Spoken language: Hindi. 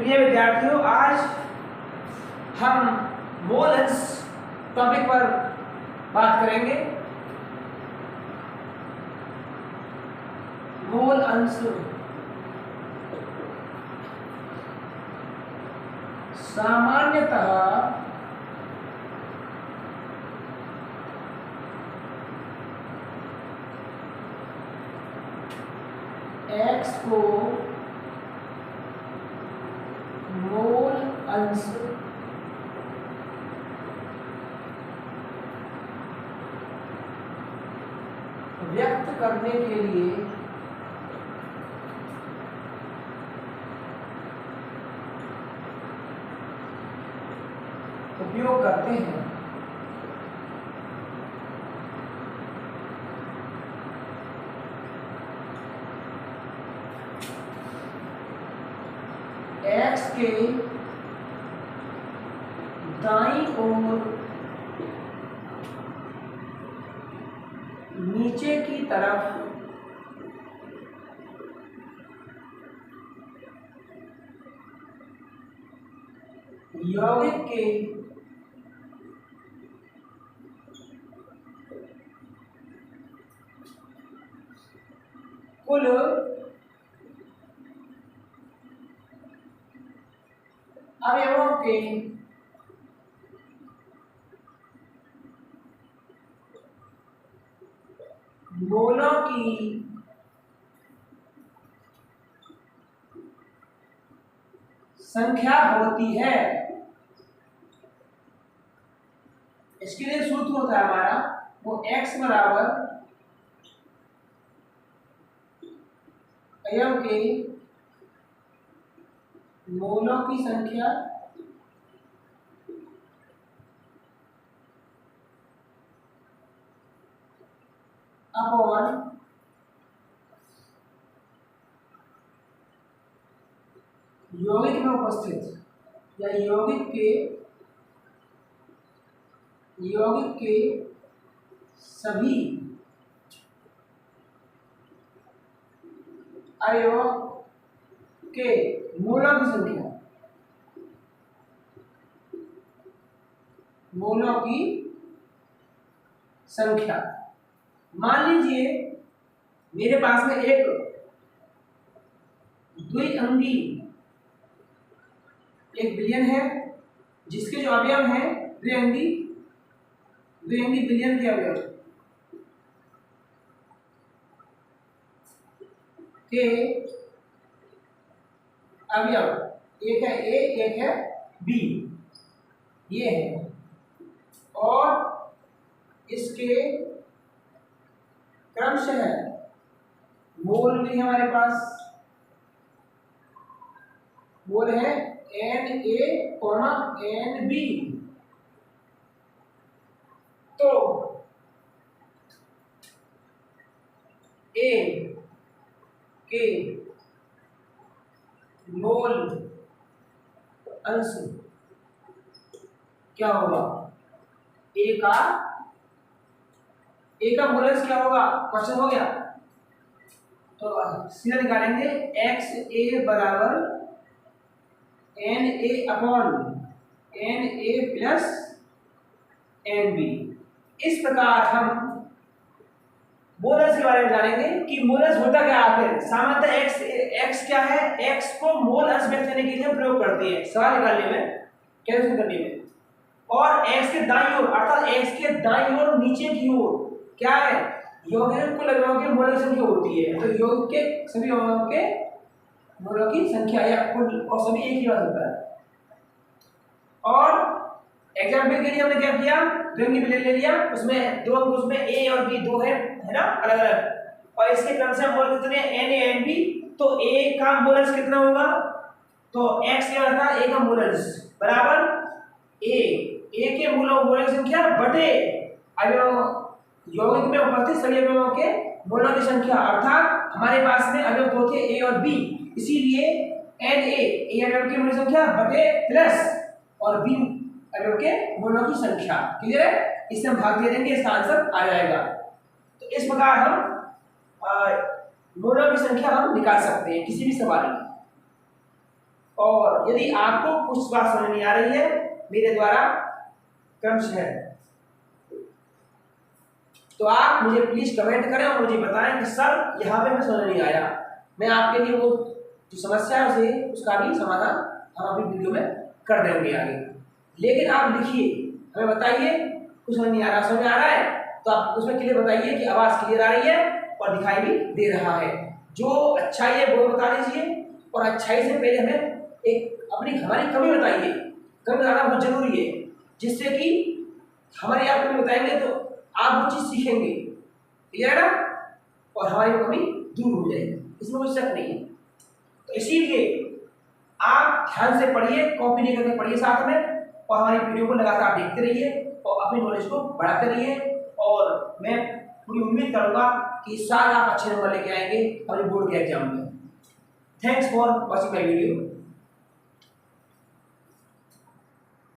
प्रिय विद्यार्थियों, आज हम मोल अंश टॉपिक पर बात करेंगे। मोल अंश सामान्यतः x को मोल अंश व्यक्त करने के लिए उपयोग करते हैं। x के दाईं ओर नीचे की तरफ यौगिक के कुल अवयवों के मोलों की संख्या होती है। इसके लिए सूत्र होता है हमारा, वो x बराबर अवयव के मोलों की संख्या अपॉन यौगिक में उपस्थित या यौगिक के सभी अवयवों के मोलों की संख्या। मान लीजिए मेरे पास में एक द्विअंगी एक विलयन है, जिसके जो अवयव हैं द्विअंगी विलयन के अवयव एक है ए एक है बी, ये है, और इसके क्रमशः मोल भी हमारे पास मोल है Na, Nb। तो A के मोल अंश क्या होगा? A का मोल अंश क्या होगा? क्वेश्चन हो गया। तो सीधा निकालेंगे XA बराबर Na upon Na plus Nb। इस प्रकार हम मोलस के बारे में जानेंगे कि मोलस होता क्या आखिर। सामान्यतः x क्या है? x को मोल अंश व्यक्त करने के लिए हम प्रयोग करते हैं सवाल निकालने में, कैलकुलेशन करने में। और x के दाईं ओर अर्थात x के दाईं ओर नीचे की ओर क्या है? यौगिक कुल अवयवों के मोल की संख्या होती है। तो यौगिक के सभी अवयवों के मोलों की संख्या या कुल और सभी एक ही बात होता है। और एग्जाम्पल के लिए हमने क्या किया? द्विअंगी विलयन ले लिया, उसमें दो अंक, उसमें a और b दो है ना, अलग अलग, और इसके क्रम से मोल कितने Na Nb। तो a का मोल अंश कितना होगा? तो x क्या था? a का मोल अंश बराबर a के मोल की संख्या बटे अवयव यौगिक में उपस्थित सभी अवयवों के मोलों की संख्या। अर्थात हमारे पास में अवयव दो थे a और b, इसीलिए Na अवयव की मोल संख्या बटे प्लस और b अवयव के मोलों की संख्या। क्लियर है? इससे हम भाग दे देंगे, इसका आंसर आ जाएगा। तो इस प्रकार हम मोलों की संख्या हम निकाल सकते हैं किसी भी सवाल में। और यदि आपको कुछ बात समझ नहीं आ रही है मेरे द्वारा क्रमशः, तो आप मुझे प्लीज कमेंट करें और मुझे बताएं कि सर यहाँ पे मैं समझ नहीं आया। मैं आपके लिए वो जो समस्या है उसे उसका भी समाधान हम अपनी वीडियो में कर देंगे आगे। लेकिन आप लिखिए, हमें बताइए कुछ समझ नहीं आ रहा, समझ आ रहा है तो आप उसमें क्लियर बताइए कि आवाज़ क्लियर आ रही है और दिखाई भी दे रहा है। जो अच्छाई है वो बता दीजिए और अच्छाई से पहले हमें एक अपनी हमारी कमी बताइए। कमी बताना बहुत जरूरी है, जिससे कि हमारी आप कमी बताएंगे तो आप वो चीज़ सीखेंगे, क्लियर है ना, और हमारी कमी दूर हो जाएगी, इसमें कोई शक नहीं है। तो इसीलिए आप ध्यान से पढ़िए, कॉपी लेकर के पढ़िए साथ में, और हमारी वीडियो को लगातार देखते रहिए और अपनी नॉलेज को बढ़ाते रहिए। और मैं पूरी उम्मीद करूंगा कि इस साल आप अच्छे नंबर लेके आएंगे अपने बोर्ड के एग्जाम में। Thanks for watching my video.